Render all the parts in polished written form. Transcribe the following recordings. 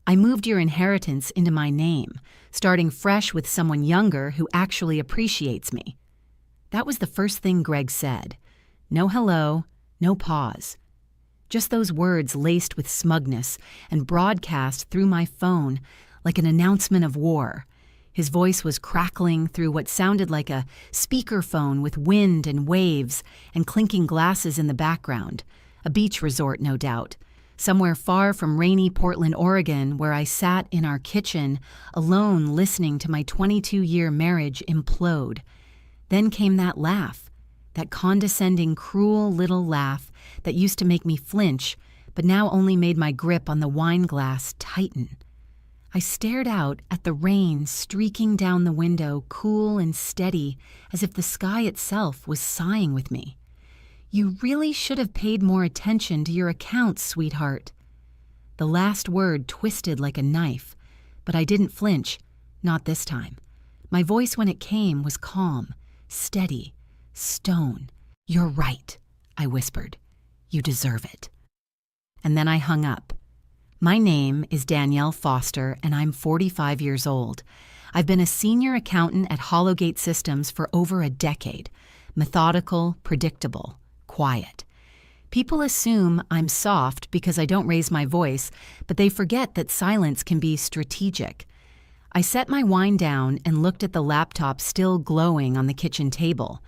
I moved your inheritance into my name, starting fresh with someone younger who actually appreciates me." That was the first thing Greg said. No hello, no pause. Just those words laced with smugness and broadcast through my phone like an announcement of war. His voice was crackling through what sounded like a speakerphone with wind and waves and clinking glasses in the background. A beach resort, no doubt. Somewhere far from rainy Portland, Oregon, where I sat in our kitchen, alone listening to my 22-year marriage implode. Then came that laugh, that condescending, cruel little laugh that used to make me flinch, but now only made my grip on the wine glass tighten. I stared out at the rain streaking down the window, cool and steady, as if the sky itself was sighing with me. "You really should have paid more attention to your accounts, sweetheart." The last word twisted like a knife, but I didn't flinch, not this time. My voice when it came was calm, steady, stone. "You're right," I whispered. "You deserve it." And then I hung up. My name is Danielle Foster, and I'm 45 years old. I've been a senior accountant at Hollowgate Systems for over a decade. Methodical, predictable, quiet. People assume I'm soft because I don't raise my voice, but they forget that silence can be strategic. I set my wine down and looked at the laptop still glowing on the kitchen table.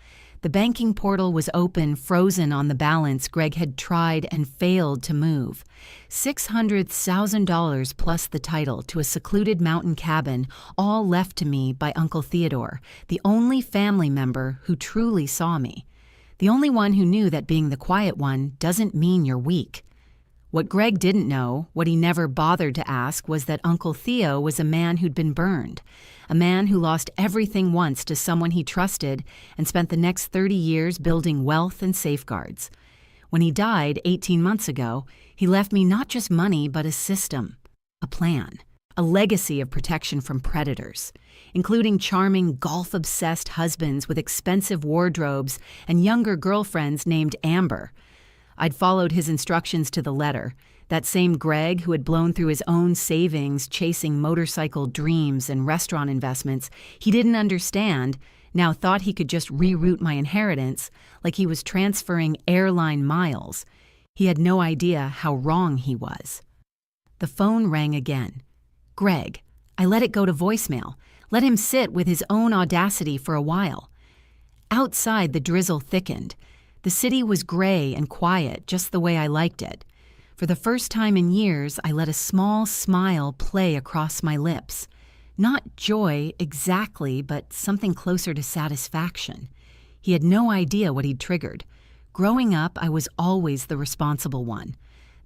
The banking portal was open, frozen on the balance Greg had tried and failed to move. $600,000 plus the title to a secluded mountain cabin, all left to me by Uncle Theodore, the only family member who truly saw me. The only one who knew that being the quiet one doesn't mean you're weak. What Greg didn't know, what he never bothered to ask, was that Uncle Theo was a man who'd been burned. A man who lost everything once to someone he trusted and spent the next 30 years building wealth and safeguards. When he died 18 months ago, he left me not just money but a system, a plan, a legacy of protection from predators, including charming golf-obsessed husbands with expensive wardrobes and younger girlfriends named Amber. I'd followed his instructions to the letter. That same Greg who had blown through his own savings chasing motorcycle dreams and restaurant investments he didn't understand, now thought he could just reroute my inheritance like he was transferring airline miles. He had no idea how wrong he was. The phone rang again. Greg. I let it go to voicemail. Let him sit with his own audacity for a while. Outside, the drizzle thickened. The city was gray and quiet, just the way I liked it. For the first time in years, I let a small smile play across my lips. Not joy exactly, but something closer to satisfaction. He had no idea what he'd triggered. Growing up, I was always the responsible one.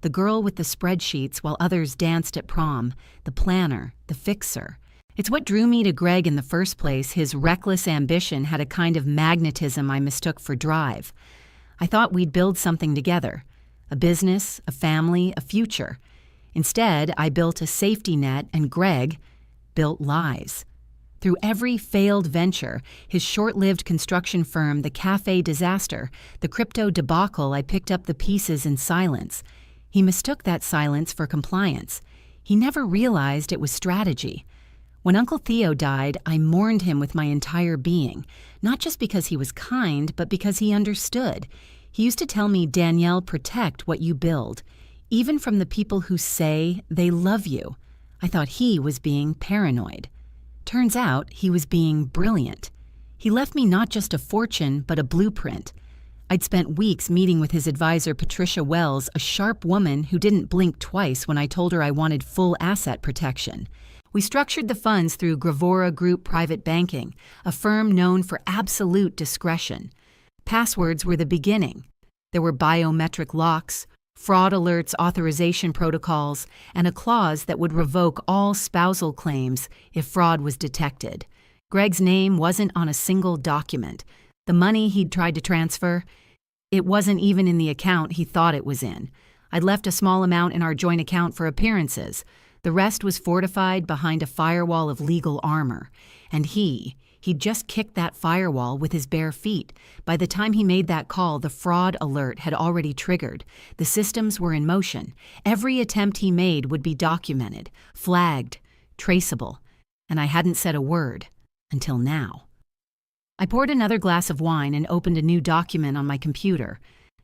The girl with the spreadsheets while others danced at prom, the planner, the fixer. It's what drew me to Greg in the first place. His reckless ambition had a kind of magnetism I mistook for drive. I thought we'd build something together. A business, a family, a future. Instead, I built a safety net and Greg built lies. Through every failed venture, his short-lived construction firm, the cafe disaster, the crypto debacle, I picked up the pieces in silence. He mistook that silence for compliance. He never realized it was strategy. When Uncle Theo died, I mourned him with my entire being, not just because he was kind, but because he understood. He used to tell me, Danielle, protect what you build, even from the people who say they love you. I thought he was being paranoid. Turns out he was being brilliant. He left me not just a fortune, but a blueprint. I'd spent weeks meeting with his advisor, Patricia Wells, a sharp woman who didn't blink twice when I told her I wanted full asset protection. We structured the funds through Gravora Group Private Banking, a firm known for absolute discretion. Passwords were the beginning. There were biometric locks, fraud alerts, authorization protocols, and a clause that would revoke all spousal claims if fraud was detected. Greg's name wasn't on a single document. The money he'd tried to transfer, it wasn't even in the account he thought it was in. I'd left a small amount in our joint account for appearances. The rest was fortified behind a firewall of legal armor. And he He'd just kicked that firewall with his bare feet. By the time he made that call, the fraud alert had already triggered. The systems were in motion. Every attempt he made would be documented, flagged, traceable. And I hadn't said a word until now. I poured another glass of wine and opened a new document on my computer.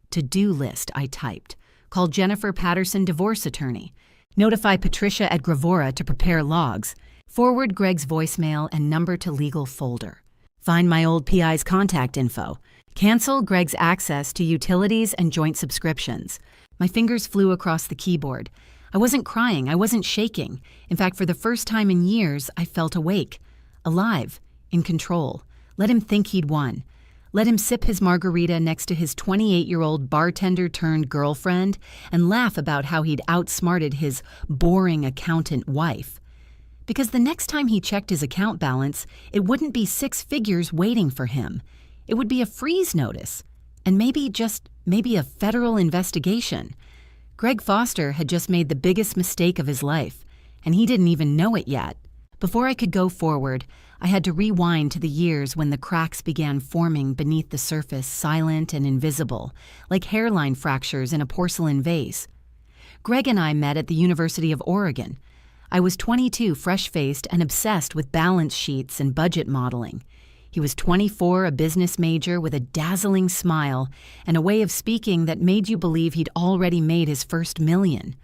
To-do list, I typed. Call Jennifer Patterson, divorce attorney. Notify Patricia at Gravora to prepare logs. Forward Greg's voicemail and number to legal folder. Find my old PI's contact info. Cancel Greg's access to utilities and joint subscriptions. My fingers flew across the keyboard. I wasn't crying. I wasn't shaking. In fact, for the first time in years, I felt awake, alive, in control. Let him think he'd won. Let him sip his margarita next to his 28-year-old bartender-turned-girlfriend and laugh about how he'd outsmarted his boring accountant wife. Because the next time he checked his account balance, it wouldn't be 6 figures waiting for him. It would be a freeze notice, and maybe a federal investigation. Greg Foster had just made the biggest mistake of his life, and he didn't even know it yet. Before I could go forward, I had to rewind to the years when the cracks began forming beneath the surface, silent and invisible, like hairline fractures in a porcelain vase. Greg and I met at the University of Oregon. I was 22, fresh-faced, and obsessed with balance sheets and budget modeling. He was 24, a business major with a dazzling smile and a way of speaking that made you believe he'd already made his first million.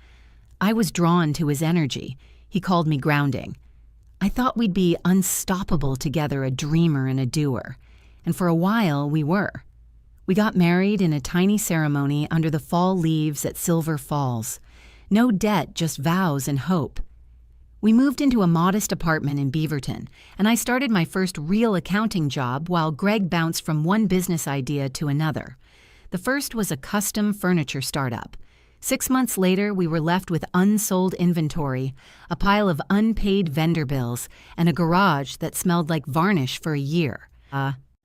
I was drawn to his energy. He called me grounding. I thought we'd be unstoppable together, a dreamer and a doer. And for a while, we were. We got married in a tiny ceremony under the fall leaves at Silver Falls. No debt, just vows and hope. We moved into a modest apartment in Beaverton, and I started my first real accounting job while Greg bounced from one business idea to another. The first was a custom furniture startup. 6 months later, we were left with unsold inventory, a pile of unpaid vendor bills, and a garage that smelled like varnish for a year.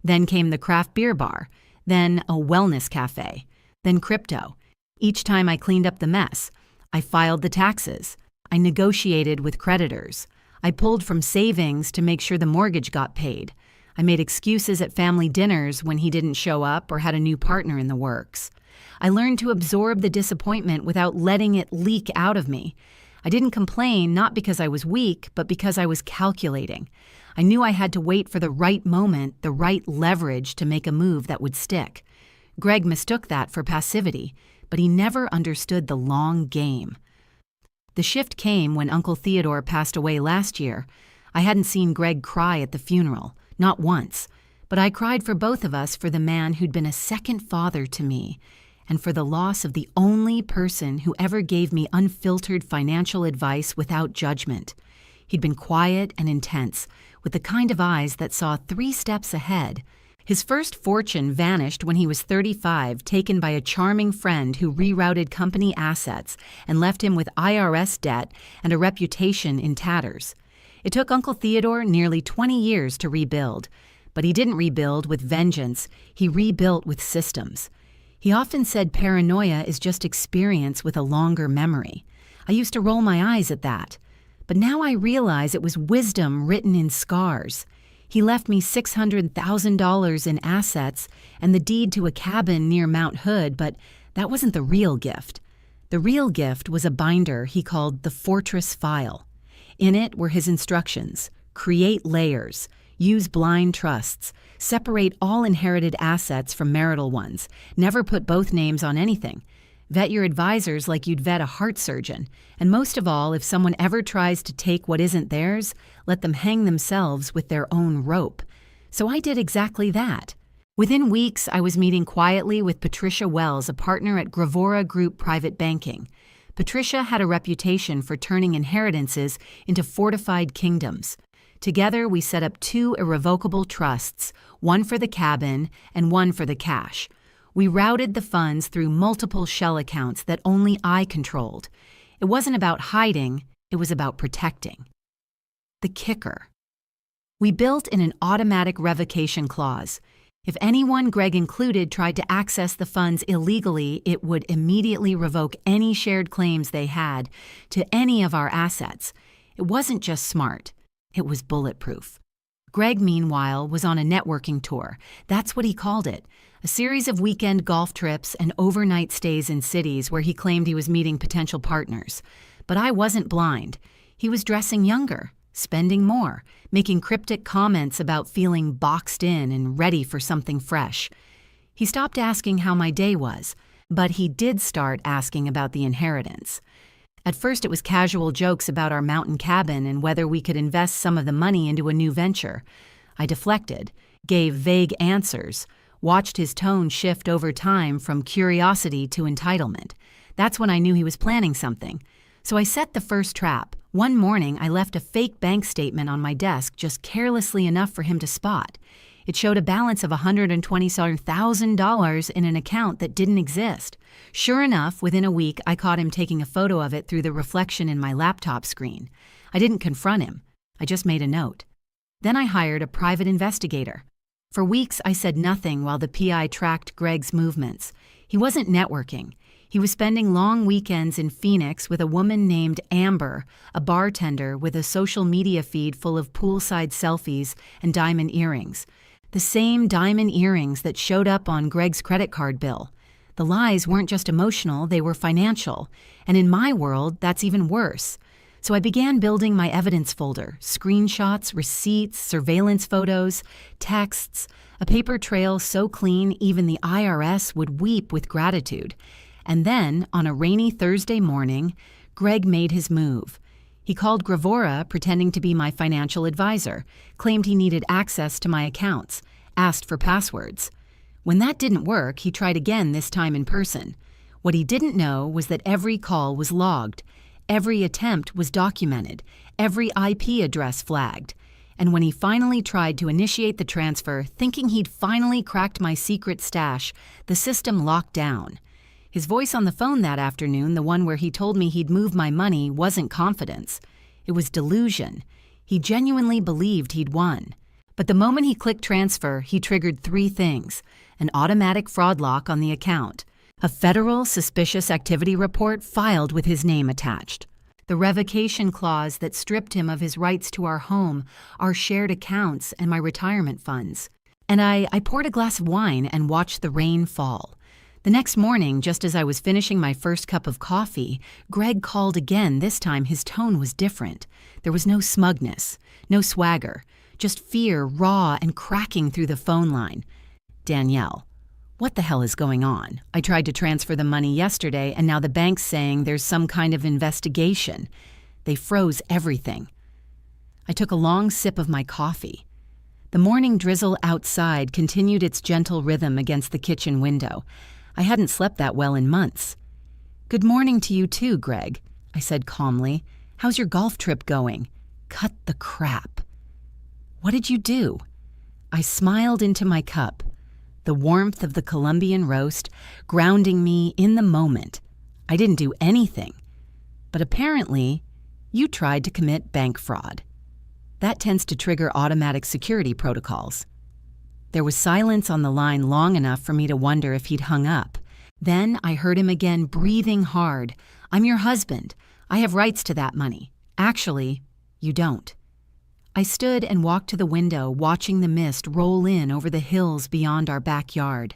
Then came the craft beer bar, then a wellness cafe, then crypto. Each time I cleaned up the mess, I filed the taxes. I negotiated with creditors. I pulled from savings to make sure the mortgage got paid. I made excuses at family dinners when he didn't show up or had a new partner in the works. I learned to absorb the disappointment without letting it leak out of me. I didn't complain, not because I was weak, but because I was calculating. I knew I had to wait for the right moment, the right leverage to make a move that would stick. Greg mistook that for passivity, but he never understood the long game. The shift came when Uncle Theodore passed away last year. I hadn't seen Greg cry at the funeral, not once, but I cried for both of us, for the man who'd been a second father to me, and for the loss of the only person who ever gave me unfiltered financial advice without judgment. He'd been quiet and intense, with the kind of eyes that saw 3 steps ahead. His first fortune vanished when he was 35, taken by a charming friend who rerouted company assets and left him with IRS debt and a reputation in tatters. It took Uncle Theodore nearly 20 years to rebuild, but he didn't rebuild with vengeance. He rebuilt with systems. He often said paranoia is just experience with a longer memory. I used to roll my eyes at that, but now I realize it was wisdom written in scars. He left me $600,000 in assets and the deed to a cabin near Mount Hood, but that wasn't the real gift. The real gift was a binder he called the Fortress File. In it were his instructions: create layers, use blind trusts, separate all inherited assets from marital ones, never put both names on anything, vet your advisors like you'd vet a heart surgeon, and most of all, if someone ever tries to take what isn't theirs, let them hang themselves with their own rope. So I did exactly that. Within weeks, I was meeting quietly with Patricia Wells, a partner at Gravora Group Private Banking. Patricia had a reputation for turning inheritances into fortified kingdoms. Together, we set up 2 irrevocable trusts, one for the cabin and one for the cash. We routed the funds through multiple shell accounts that only I controlled. It wasn't about hiding, it was about protecting. The kicker. We built in an automatic revocation clause. If anyone, Greg included, tried to access the funds illegally, it would immediately revoke any shared claims they had to any of our assets. It wasn't just smart, it was bulletproof. Greg, meanwhile, was on a networking tour. That's what he called it. A series of weekend golf trips and overnight stays in cities where he claimed he was meeting potential partners. But I wasn't blind. He was dressing younger, spending more, making cryptic comments about feeling boxed in and ready for something fresh. He stopped asking how my day was, but he did start asking about the inheritance. At first it was casual jokes about our mountain cabin and whether we could invest some of the money into a new venture. I deflected, gave vague answers, watched his tone shift over time from curiosity to entitlement. That's when I knew he was planning something. So I set the first trap. One morning, I left a fake bank statement on my desk just carelessly enough for him to spot. It showed a balance of $127,000 in an account that didn't exist. Sure enough, within a week, I caught him taking a photo of it through the reflection in my laptop screen. I didn't confront him. I just made a note. Then I hired a private investigator. For weeks, I said nothing while the PI tracked Greg's movements. He wasn't networking. He was spending long weekends in Phoenix with a woman named Amber, a bartender with a social media feed full of poolside selfies and diamond earrings. The same diamond earrings that showed up on Greg's credit card bill. The lies weren't just emotional, they were financial. And in my world, that's even worse. So I began building my evidence folder, screenshots, receipts, surveillance photos, texts, a paper trail so clean even the IRS would weep with gratitude. And then, on a rainy Thursday morning, Greg made his move. He called Gravora, pretending to be my financial advisor, claimed he needed access to my accounts, asked for passwords. When that didn't work, he tried again, this time in person. What he didn't know was that every call was logged, every attempt was documented, every IP address flagged. And when he finally tried to initiate the transfer, thinking he'd finally cracked my secret stash, the system locked down. His voice on the phone that afternoon, the one where he told me he'd move my money, wasn't confidence. It was delusion. He genuinely believed he'd won. But the moment he clicked transfer, he triggered 3 things: an automatic fraud lock on the account, a federal suspicious activity report filed with his name attached, the revocation clause that stripped him of his rights to our home, our shared accounts, and my retirement funds. And I poured a glass of wine and watched the rain fall. The next morning, just as I was finishing my first cup of coffee, Greg called again. This time his tone was different. There was no smugness, no swagger, just fear raw and cracking through the phone line. "Danielle, what the hell is going on? I tried to transfer the money yesterday and now the bank's saying there's some kind of investigation. They froze everything." I took a long sip of my coffee. The morning drizzle outside continued its gentle rhythm against the kitchen window. I hadn't slept that well in months. "Good morning to you too, Greg," I said calmly. "How's your golf trip going?" "Cut the crap." "What did you do?" I smiled into my cup, the warmth of the Colombian roast grounding me in the moment. I didn't do anything. But apparently, you tried to commit bank fraud. That tends to trigger automatic security protocols. There was silence on the line long enough for me to wonder if he'd hung up. Then I heard him again breathing hard. "I'm your husband. I have rights to that money. Actually, you don't." I stood and walked to the window, watching the mist roll in over the hills beyond our backyard.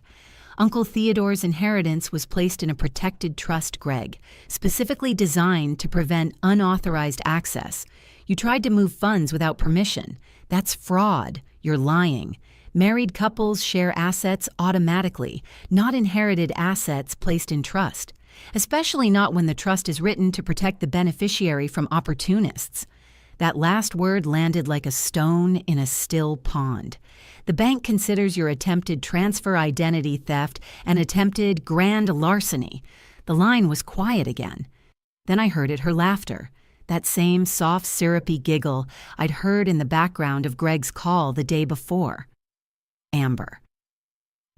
Uncle Theodore's inheritance was placed in a protected trust, Greg, specifically designed to prevent unauthorized access. You tried to move funds without permission. That's fraud. You're lying. Married couples share assets automatically, not inherited assets placed in trust, especially not when the trust is written to protect the beneficiary from opportunists. That last word landed like a stone in a still pond. The bank considers your attempted transfer identity theft an attempted grand larceny. The line was quiet again. Then I heard her laughter, that same soft, syrupy giggle I'd heard in the background of Greg's call the day before. Amber.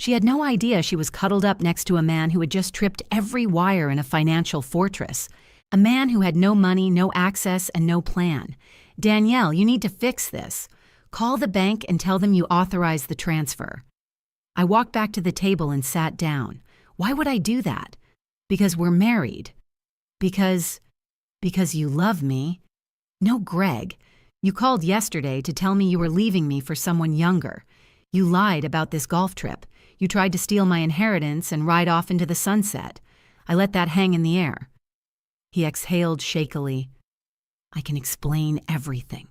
She had no idea she was cuddled up next to a man who had just tripped every wire in a financial fortress. A man who had no money, no access, and no plan. "Danielle, you need to fix this. Call the bank and tell them you authorize the transfer." I walked back to the table and sat down. Why would I do that? Because we're married. Because you love me. No, Greg. You called yesterday to tell me you were leaving me for someone younger. You lied about this golf trip. You tried to steal my inheritance and ride off into the sunset. I let that hang in the air." He exhaled shakily. "I can explain everything."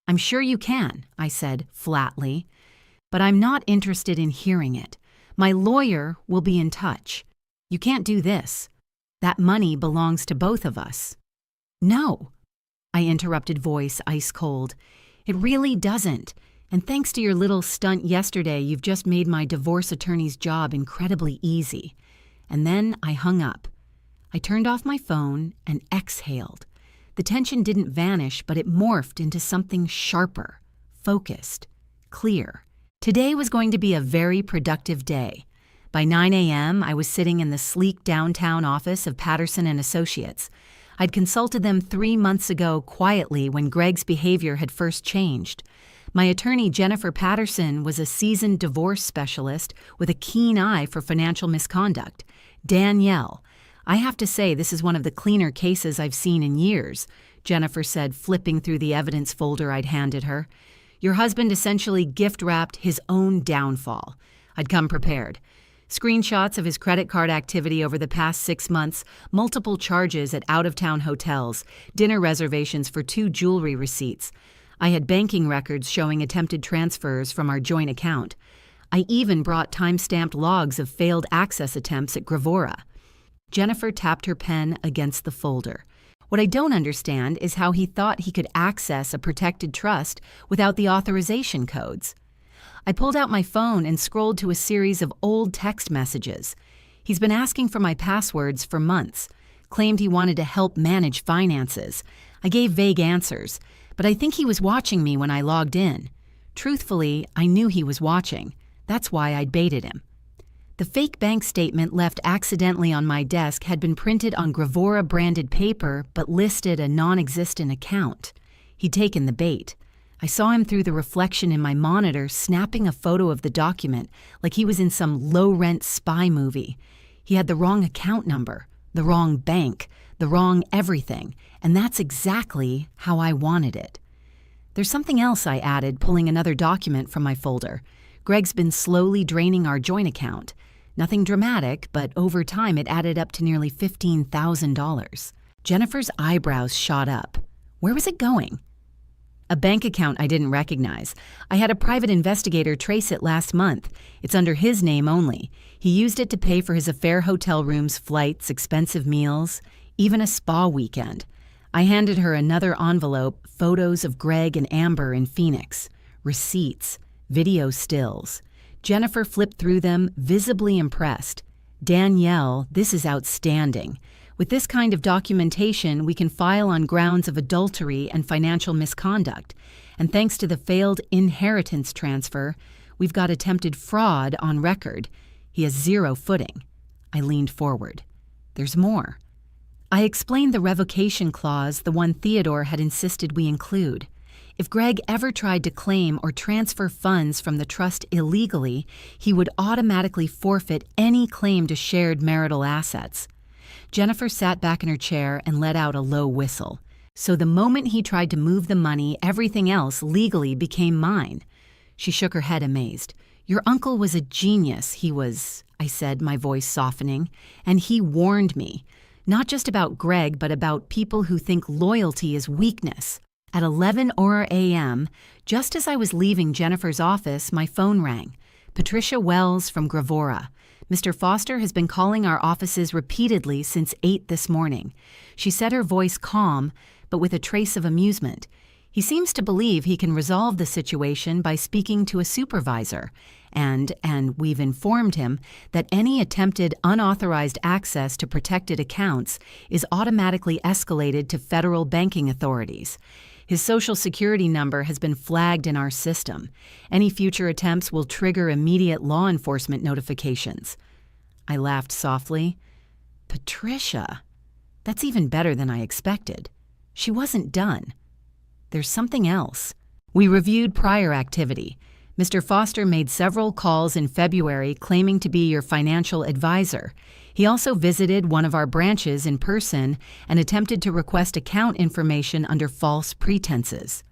"I'm sure you can," I said flatly. "But I'm not interested in hearing it. My lawyer will be in touch. You can't do this. That money belongs to both of us." "No," I interrupted, voice ice cold. "It really doesn't. And thanks to your little stunt yesterday, you've just made my divorce attorney's job incredibly easy." And then I hung up. I turned off my phone and exhaled. The tension didn't vanish, but it morphed into something sharper, focused, clear. Today was going to be a very productive day. By 9 a.m., I was sitting in the sleek downtown office of Patterson and Associates. I'd consulted them 3 months ago quietly when Greg's behavior had first changed. My attorney, Jennifer Patterson, was a seasoned divorce specialist with a keen eye for financial misconduct. "Danielle, I have to say this is one of the cleaner cases I've seen in years," Jennifer said, flipping through the evidence folder I'd handed her. "Your husband essentially gift-wrapped his own downfall." I'd come prepared. Screenshots of his credit card activity over the past 6 months, multiple charges at out-of-town hotels, dinner reservations for 2 jewelry receipts. I had banking records showing attempted transfers from our joint account. I even brought time-stamped logs of failed access attempts at Gravora. Jennifer tapped her pen against the folder. "What I don't understand is how he thought he could access a protected trust without the authorization codes." I pulled out my phone and scrolled to a series of old text messages. He's been asking for my passwords for months, claimed he wanted to help manage finances. I gave vague answers, but I think he was watching me when I logged in. Truthfully, I knew he was watching. That's why I'd baited him. The fake bank statement left accidentally on my desk had been printed on Gravora-branded paper but listed a non-existent account. He'd taken the bait. I saw him through the reflection in my monitor snapping a photo of the document like he was in some low-rent spy movie. He had the wrong account number, the wrong bank, the wrong everything, and that's exactly how I wanted it. "There's something else," I added, pulling another document from my folder. "Greg's been slowly draining our joint account. Nothing dramatic, but over time it added up to nearly $15,000. Jennifer's eyebrows shot up. Where was it going? "A bank account I didn't recognize. I had a private investigator trace it last month. It's under his name only. He used it to pay for his affair hotel rooms, flights, expensive meals, even a spa weekend." I handed her another envelope, photos of Greg and Amber in Phoenix, receipts, video stills. Jennifer flipped through them, visibly impressed. "Danielle, this is outstanding. With this kind of documentation, we can file on grounds of adultery and financial misconduct. And thanks to the failed inheritance transfer, we've got attempted fraud on record. He has 0 footing." I leaned forward. "There's more." I explained the revocation clause, the one Theodore had insisted we include. If Greg ever tried to claim or transfer funds from the trust illegally, he would automatically forfeit any claim to shared marital assets. Jennifer sat back in her chair and let out a low whistle. "So the moment he tried to move the money, everything else legally became mine." She shook her head amazed. "Your uncle was a genius. He was," I said, my voice softening, "and he warned me. Not just about Greg, but about people who think loyalty is weakness." At 11 a.m., just as I was leaving Jennifer's office, my phone rang. "Patricia Wells from Gravora. Mr. Foster has been calling our offices repeatedly since 8 this morning." She said, her voice calm, but with a trace of amusement. "He seems to believe he can resolve the situation by speaking to a supervisor, and we've informed him that any attempted unauthorized access to protected accounts is automatically escalated to federal banking authorities. His Social Security number has been flagged in our system. Any future attempts will trigger immediate law enforcement notifications." I laughed softly. "Patricia, that's even better than I expected." She wasn't done. "There's something else." We reviewed prior activity. "Mr. Foster made several calls in February claiming to be your financial advisor. He also visited one of our branches in person and attempted to request account information under false pretenses."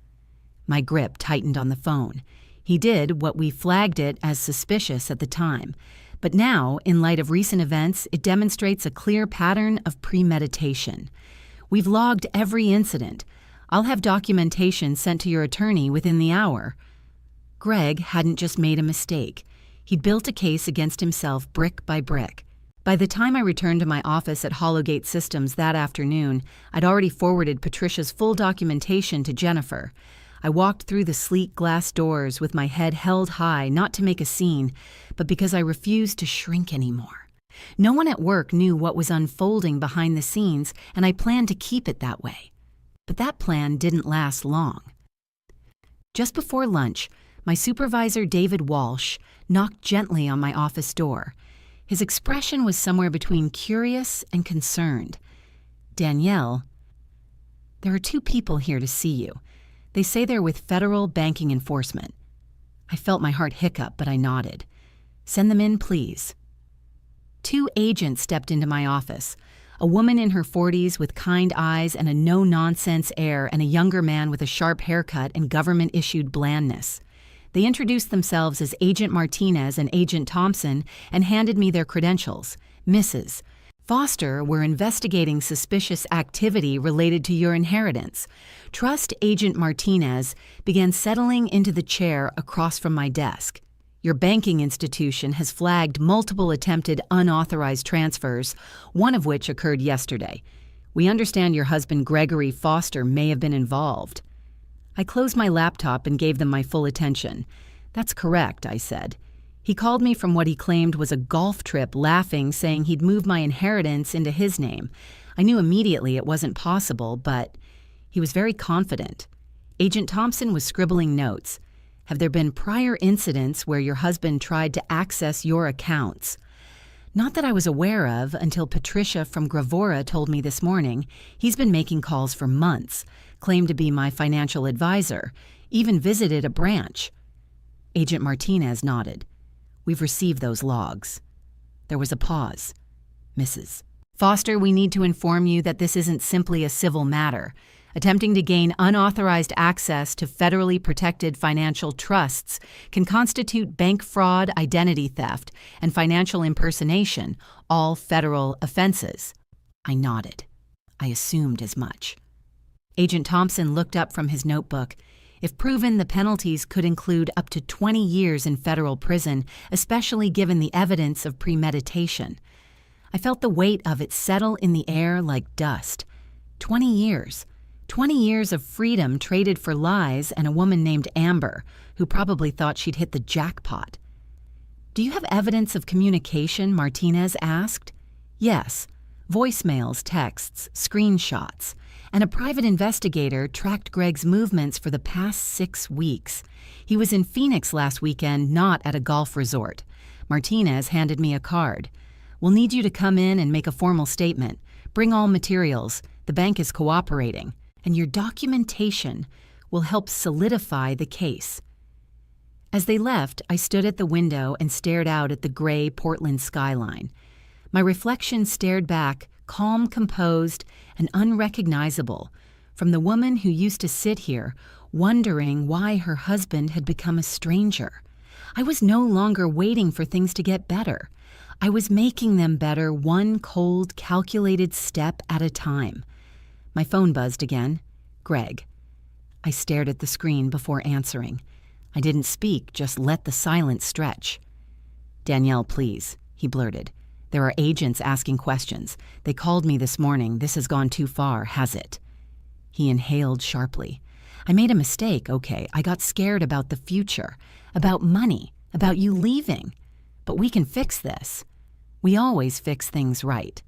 My grip tightened on the phone. He did what we flagged it as suspicious at the time. But now, in light of recent events, it demonstrates a clear pattern of premeditation. We've logged every incident. I'll have documentation sent to your attorney within the hour. Greg hadn't just made a mistake. He'd built a case against himself brick by brick. By the time I returned to my office at Hollowgate Systems that afternoon, I'd already forwarded Patricia's full documentation to Jennifer. I walked through the sleek glass doors with my head held high, not to make a scene, but because I refused to shrink anymore. No one at work knew what was unfolding behind the scenes, and I planned to keep it that way. But that plan didn't last long. Just before lunch, my supervisor, David Walsh, knocked gently on my office door. His expression was somewhere between curious and concerned. "Danielle, there are 2 people here to see you. They say they're with federal banking enforcement." I felt my heart hiccup, but I nodded. "Send them in, please." 2 agents stepped into my office. A woman in her 40s with kind eyes and a no-nonsense air, and a younger man with a sharp haircut and government-issued blandness. They introduced themselves as Agent Martinez and Agent Thompson and handed me their credentials. "Mrs. Foster, we're investigating suspicious activity related to your inheritance." Trust Agent Martinez began settling into the chair across from my desk. "Your banking institution has flagged multiple attempted unauthorized transfers, one of which occurred yesterday. We understand your husband Gregory Foster may have been involved." I closed my laptop and gave them my full attention. "That's correct," I said. "He called me from what he claimed was a golf trip, laughing, saying he'd move my inheritance into his name. I knew immediately it wasn't possible, but he was very confident." Agent Thompson was scribbling notes. "Have there been prior incidents where your husband tried to access your accounts?" "Not that I was aware of until Patricia from Gravora told me this morning. He's been making calls for months, claimed to be my financial advisor, even visited a branch." Agent Martinez nodded. "We've received those logs." There was a pause. "Mrs. Foster, we need to inform you that this isn't simply a civil matter. Attempting to gain unauthorized access to federally protected financial trusts can constitute bank fraud, identity theft, and financial impersonation, all federal offenses." I nodded. I assumed as much. Agent Thompson looked up from his notebook. "If proven, the penalties could include up to 20 years in federal prison, especially given the evidence of premeditation." I felt the weight of it settle in the air like dust. 20 years. 20 years of freedom traded for lies and a woman named Amber, who probably thought she'd hit the jackpot. "Do you have evidence of communication?" Martinez asked. "Yes. Voicemails, texts, screenshots. And a private investigator tracked Greg's movements for the past 6 weeks. He was in Phoenix last weekend, not at a golf resort." Martinez handed me a card. "We'll need you to come in and make a formal statement. Bring all materials. The bank is cooperating. And your documentation will help solidify the case." As they left, I stood at the window and stared out at the gray Portland skyline. My reflection stared back, calm, composed, and unrecognizable, from the woman who used to sit here, wondering why her husband had become a stranger. I was no longer waiting for things to get better. I was making them better, one cold, calculated step at a time. My phone buzzed again. "Greg." I stared at the screen before answering. I didn't speak, just let the silence stretch. "Danielle, please," he blurted. "There are agents asking questions. They called me this morning. This has gone too far, has it?" He inhaled sharply. "I made a mistake, okay. I got scared about the future, about money, about you leaving. But we can fix this. We always fix things right."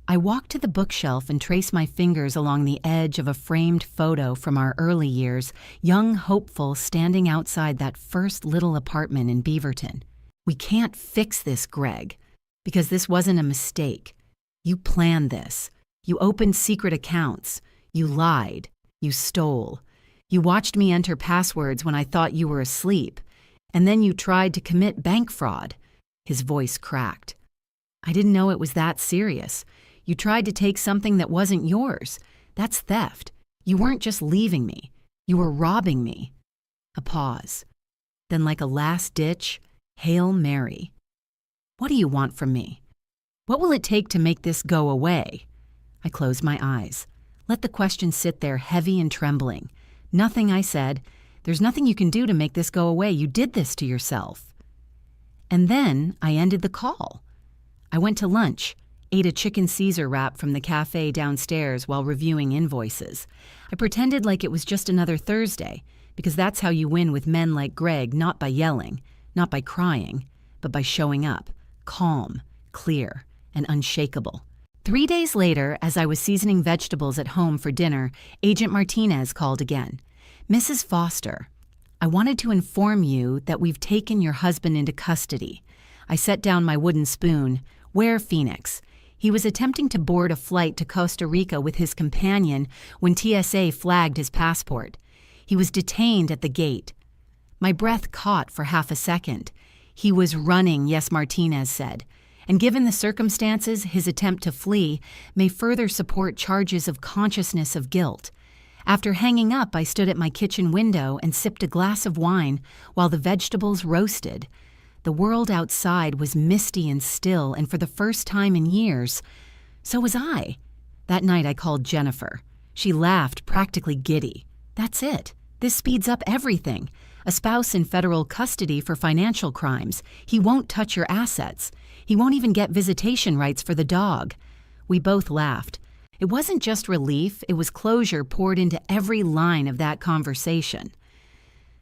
I walked to the bookshelf and traced my fingers along the edge of a framed photo from our early years, young hopeful standing outside that first little apartment in Beaverton. "We can't fix this, Greg. Because this wasn't a mistake. You planned this. You opened secret accounts. You lied. You stole. You watched me enter passwords when I thought you were asleep. And then you tried to commit bank fraud." His voice cracked. "I didn't know it was that serious. You tried to take something that wasn't yours. That's theft. You weren't just leaving me. You were robbing me. A pause. Then, like a last-ditch, Hail Mary. What do you want from me? What will it take to make this go away? I closed my eyes. Let the question sit there heavy and trembling. Nothing, I said. There's nothing you can do to make this go away. You did this to yourself. And then I ended the call. I went to lunch, ate a chicken Caesar wrap from the cafe downstairs while reviewing invoices. I pretended like it was just another Thursday, because that's how you win with men like Greg, not by yelling, not by crying, but by showing up, calm, clear, and unshakable. 3 days later, as I was seasoning vegetables at home for dinner, Agent Martinez called again. Mrs. Foster, I wanted to inform you that we've taken your husband into custody. I set down my wooden spoon. Where Phoenix? He was attempting to board a flight to Costa Rica with his companion when TSA flagged his passport. He was detained at the gate. My breath caught for half a second. He was running, yes, Martinez said. And given the circumstances, his attempt to flee may further support charges of consciousness of guilt. After hanging up, I stood at my kitchen window and sipped a glass of wine while the vegetables roasted. The world outside was misty and still, and for the first time in years, so was I. That night I called Jennifer. She laughed, practically giddy. That's it. This speeds up everything. A spouse in federal custody for financial crimes. He won't touch your assets. He won't even get visitation rights for the dog. We both laughed. It wasn't just relief, it was closure poured into every line of that conversation.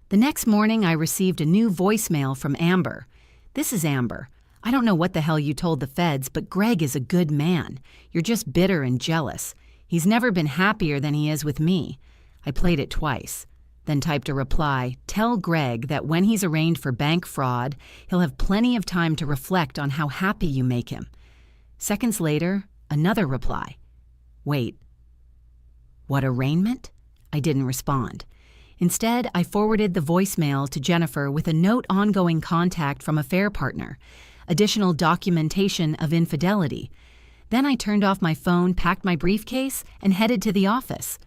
The next morning, I received a new voicemail from Amber. This is Amber. I don't know what the hell you told the feds, but Greg is a good man. You're just bitter and jealous. He's never been happier than he is with me. I played it twice, then typed a reply. Tell Greg that when he's arraigned for bank fraud, he'll have plenty of time to reflect on how happy you make him. Seconds later, another reply. Wait. What arraignment? I didn't respond. Instead, I forwarded the voicemail to Jennifer with a note ongoing contact from affair partner, additional documentation of infidelity. Then I turned off my phone, packed my briefcase, and headed to the office.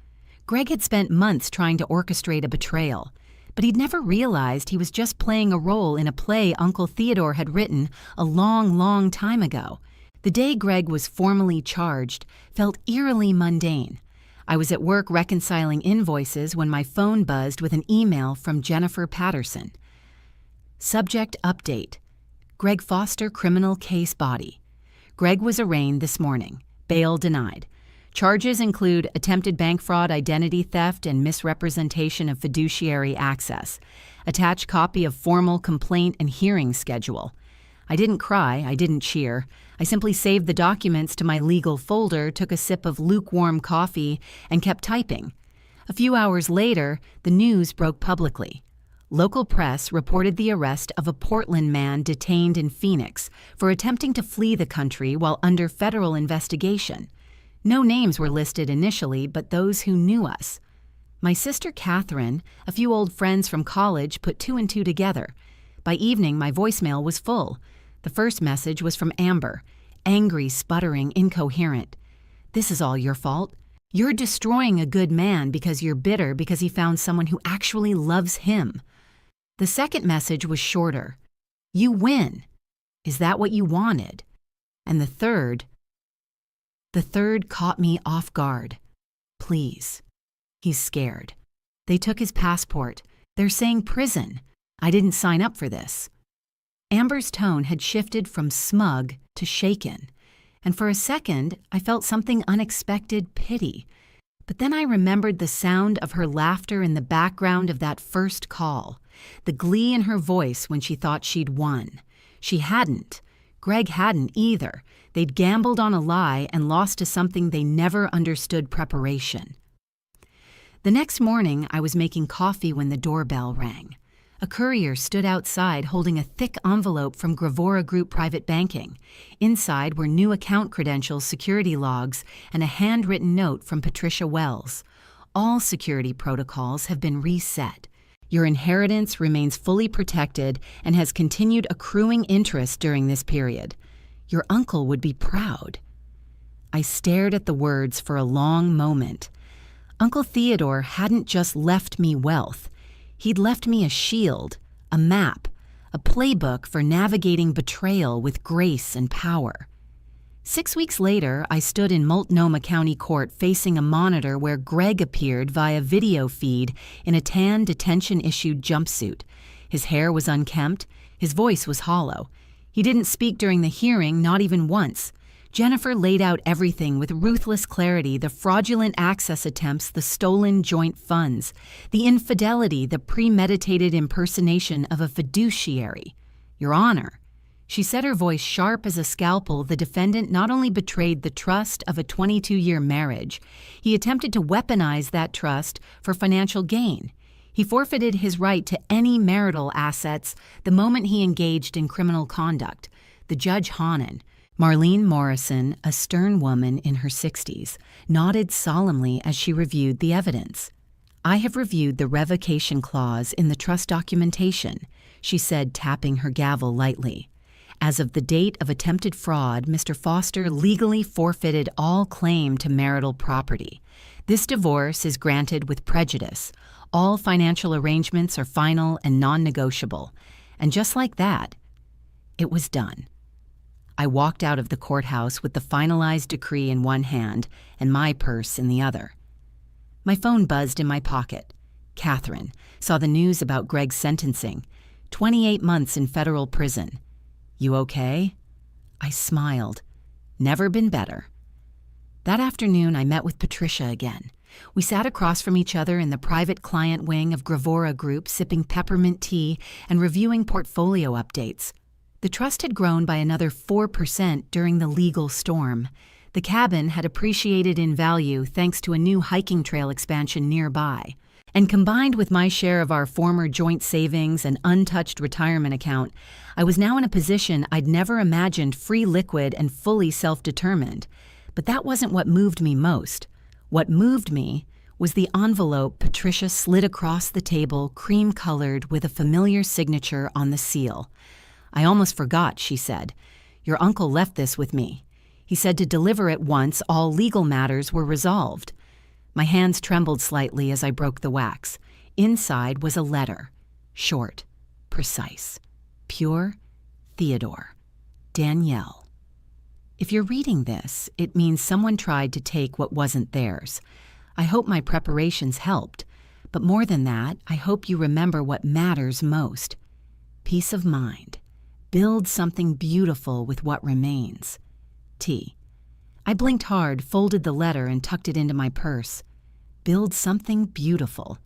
Greg had spent months trying to orchestrate a betrayal, but he'd never realized he was just playing a role in a play Uncle Theodore had written a long, long time ago. The day Greg was formally charged felt eerily mundane. I was at work reconciling invoices when my phone buzzed with an email from Jennifer Patterson. Subject update. Greg Foster criminal case body. Greg was arraigned this morning. Bail denied. Charges include attempted bank fraud, identity theft, and misrepresentation of fiduciary access. Attached copy of formal complaint and hearing schedule. I didn't cry, I didn't cheer. I simply saved the documents to my legal folder, took a sip of lukewarm coffee, and kept typing. A few hours later, the news broke publicly. Local press reported the arrest of a Portland man detained in Phoenix for attempting to flee the country while under federal investigation. No names were listed initially, but those who knew us. My sister Catherine, a few old friends from college, put two and two together. By evening, my voicemail was full. The first message was from Amber, angry, sputtering, incoherent. This is all your fault. You're destroying a good man because you're bitter because he found someone who actually loves him. The second message was shorter. You win. Is that what you wanted? And the third caught me off guard. Please. He's scared. They took his passport. They're saying prison. I didn't sign up for this. Amber's tone had shifted from smug to shaken, and for a second I felt something unexpected pity. But then I remembered the sound of her laughter in the background of that first call, the glee in her voice when she thought she'd won. She hadn't. Greg hadn't either. They'd gambled on a lie and lost to something they never understood: preparation. The next morning, I was making coffee when the doorbell rang. A courier stood outside holding a thick envelope from Gravora Group Private Banking. Inside were new account credentials, security logs, and a handwritten note from Patricia Wells. All security protocols have been reset. Your inheritance remains fully protected and has continued accruing interest during this period. Your uncle would be proud. I stared at the words for a long moment. Uncle Theodore hadn't just left me wealth. He'd left me a shield, a map, a playbook for navigating betrayal with grace and power. 6 weeks later, I stood in Multnomah County Court facing a monitor where Greg appeared via video feed in a tan detention-issued jumpsuit. His hair was unkempt, his voice was hollow. He didn't speak during the hearing, not even once. Jennifer laid out everything with ruthless clarity: the fraudulent access attempts, the stolen joint funds, the infidelity, the premeditated impersonation of a fiduciary. Your Honor, she said, her voice sharp as a scalpel, the defendant not only betrayed the trust of a 22-year marriage, he attempted to weaponize that trust for financial gain. He forfeited his right to any marital assets the moment he engaged in criminal conduct. The Judge Hanen, Marlene Morrison, a stern woman in her 60s, nodded solemnly as she reviewed the evidence. "I have reviewed the revocation clause in the trust documentation," she said, tapping her gavel lightly. "As of the date of attempted fraud, Mr. Foster legally forfeited all claim to marital property. This divorce is granted with prejudice. All financial arrangements are final and non-negotiable." And just like that, it was done. I walked out of the courthouse with the finalized decree in one hand and my purse in the other. My phone buzzed in my pocket. Catherine saw the news about Greg's sentencing. 28 months in federal prison. "You okay?" I smiled. Never been better. That afternoon, I met with Patricia again. We sat across from each other in the private client wing of Gravora Group, sipping peppermint tea and reviewing portfolio updates. The trust had grown by another 4% during the legal storm. The cabin had appreciated in value thanks to a new hiking trail expansion nearby. And combined with my share of our former joint savings and untouched retirement account, I was now in a position I'd never imagined, free liquid and fully self-determined. But that wasn't what moved me most. What moved me was the envelope Patricia slid across the table, cream-colored with a familiar signature on the seal. "I almost forgot," she said. "Your uncle left this with me. He said to deliver it once all legal matters were resolved." My hands trembled slightly as I broke the wax. Inside was a letter. Short, precise, pure, Theodore, Danielle. If you're reading this, it means someone tried to take what wasn't theirs. I hope my preparations helped. But more than that, I hope you remember what matters most. Peace of mind. Build something beautiful with what remains. T. I blinked hard, folded the letter, and tucked it into my purse. Build something beautiful.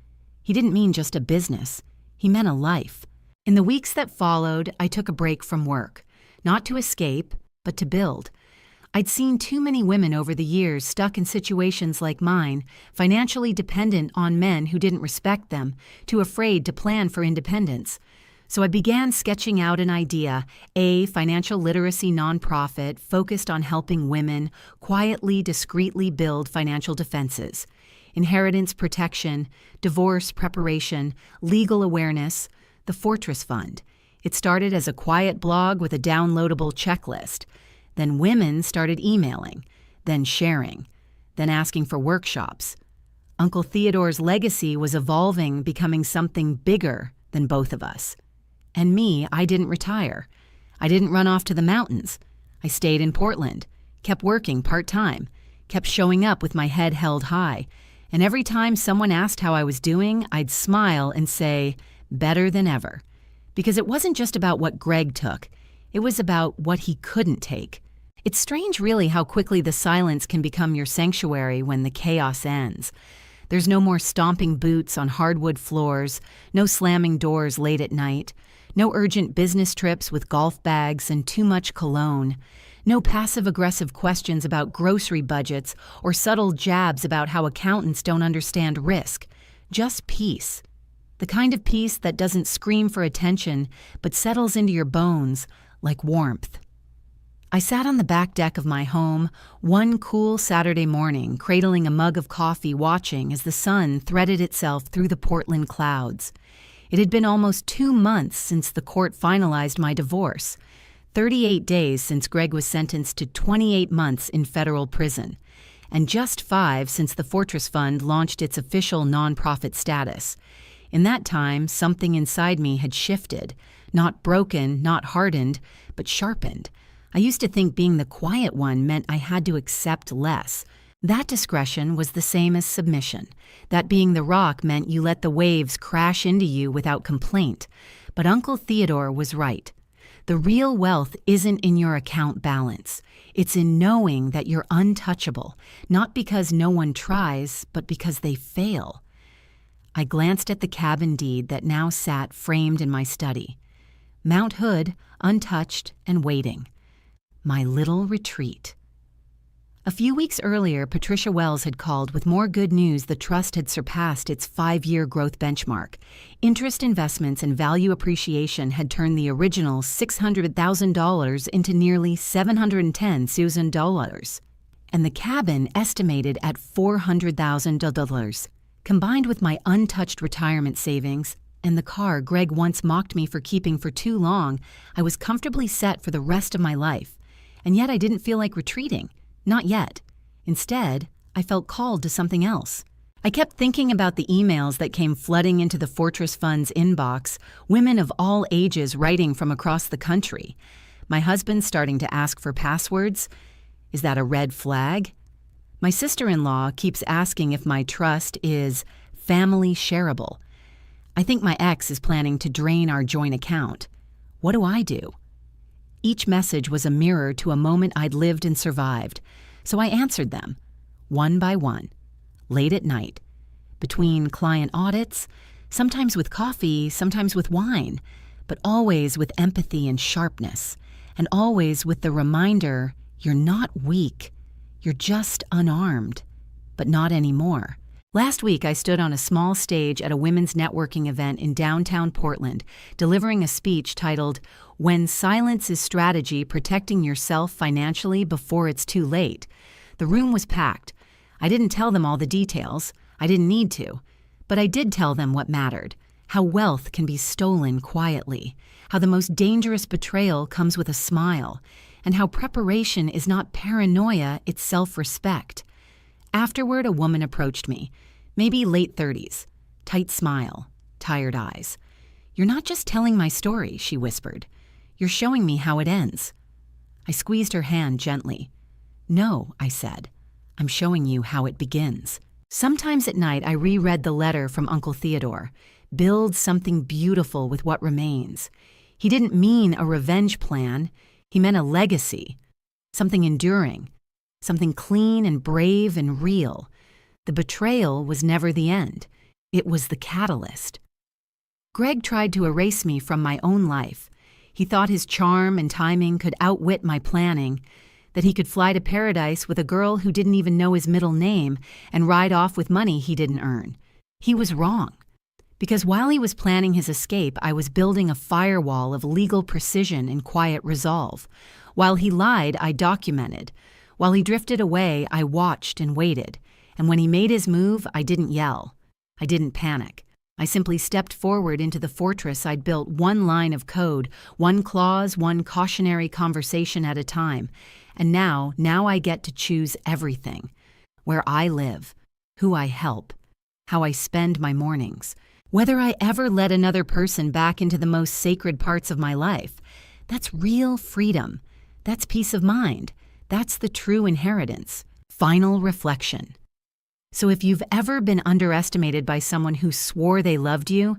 He didn't mean just a business. He meant a life. In the weeks that followed, I took a break from work. Not to escape, but to build. I'd seen too many women over the years stuck in situations like mine, financially dependent on men who didn't respect them, too afraid to plan for independence. So I began sketching out an idea, a financial literacy nonprofit focused on helping women quietly, discreetly build financial defenses. Inheritance protection, divorce preparation, legal awareness, the Fortress Fund. It started as a quiet blog with a downloadable checklist. Then women started emailing, then sharing, then asking for workshops. Uncle Theodore's legacy was evolving, becoming something bigger than both of us. And me, I didn't retire. I didn't run off to the mountains. I stayed in Portland, kept working part-time, kept showing up with my head held high. And every time someone asked how I was doing, I'd smile and say, better than ever. Because it wasn't just about what Greg took. It was about what he couldn't take. It's strange, really, how quickly the silence can become your sanctuary when the chaos ends. There's no more stomping boots on hardwood floors, no slamming doors late at night, no urgent business trips with golf bags and too much cologne, no passive-aggressive questions about grocery budgets or subtle jabs about how accountants don't understand risk. Just peace. The kind of peace that doesn't scream for attention but settles into your bones like warmth. I sat on the back deck of my home one cool Saturday morning, cradling a mug of coffee, watching as the sun threaded itself through the Portland clouds. It had been almost 2 months since the court finalized my divorce, 38 days since Greg was sentenced to 28 months in federal prison. and just 5 since the Fortress Fund launched its official nonprofit status. In that time, something inside me had shifted, not broken, not hardened, but sharpened. I used to think being the quiet one meant I had to accept less. That discretion was the same as submission. That being the rock meant you let the waves crash into you without complaint. But Uncle Theodore was right. The real wealth isn't in your account balance. It's in knowing that you're untouchable, not because no one tries, but because they fail. I glanced at the cabin deed that now sat framed in my study. Mount Hood, untouched and waiting. My little retreat. A few weeks earlier, Patricia Wells had called with more good news. The trust had surpassed its 5-year growth benchmark. Interest investments and value appreciation had turned the original $600,000 into nearly $710,000, and the cabin estimated at $400,000. Combined with my untouched retirement savings and the car Greg once mocked me for keeping for too long, I was comfortably set for the rest of my life. And yet I didn't feel like retreating. Not yet. Instead, I felt called to something else. I kept thinking about the emails that came flooding into the Fortress Fund's inbox, women of all ages writing from across the country. My husband starting to ask for passwords. Is that a red flag? My sister-in-law keeps asking if my trust is family shareable. I think my ex is planning to drain our joint account. What do I do? Each message was a mirror to a moment I'd lived and survived, so I answered them, one by one, late at night, between client audits, sometimes with coffee, sometimes with wine, but always with empathy and sharpness, and always with the reminder, you're not weak, you're just unarmed, but not anymore. Last week, I stood on a small stage at a women's networking event in downtown Portland, delivering a speech titled, "When Silence is Strategy, Protecting Yourself Financially Before It's Too Late." The room was packed. I didn't tell them all the details. I didn't need to. But I did tell them what mattered, how wealth can be stolen quietly, how the most dangerous betrayal comes with a smile, and how preparation is not paranoia, it's self-respect. Afterward, a woman approached me, maybe late 30s, tight smile, tired eyes. "You're not just telling my story," she whispered. "You're showing me how it ends." I squeezed her hand gently. "No," I said. "I'm showing you how it begins." Sometimes at night, I reread the letter from Uncle Theodore. Build something beautiful with what remains. He didn't mean a revenge plan. He meant a legacy, something enduring, something clean and brave and real. The betrayal was never the end. It was the catalyst. Greg tried to erase me from my own life. He thought his charm and timing could outwit my planning, that he could fly to paradise with a girl who didn't even know his middle name and ride off with money he didn't earn. He was wrong. Because while he was planning his escape, I was building a firewall of legal precision and quiet resolve. While he lied, I documented. While he drifted away, I watched and waited. And when he made his move, I didn't yell. I didn't panic. I simply stepped forward into the fortress I'd built, one line of code, one clause, one cautionary conversation at a time. And now I get to choose everything. Where I live, who I help, how I spend my mornings, whether I ever let another person back into the most sacred parts of my life. That's real freedom. That's peace of mind. That's the true inheritance. Final reflection. So if you've ever been underestimated by someone who swore they loved you,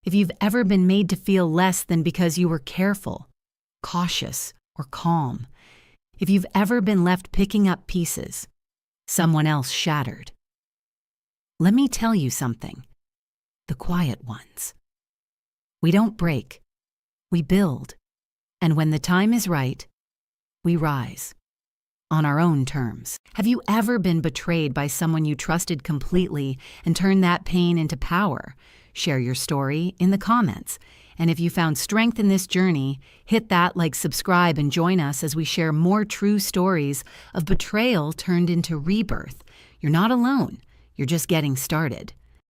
if you've ever been made to feel less than because you were careful, cautious, or calm, if you've ever been left picking up pieces, someone else shattered, let me tell you something. The quiet ones. We don't break. We build. And when the time is right, we rise. On our own terms. Have you ever been betrayed by someone you trusted completely and turned that pain into power? Share your story in the comments. And if you found strength in this journey, hit that like, subscribe, and join us as we share more true stories of betrayal turned into rebirth. You're not alone. You're just getting started.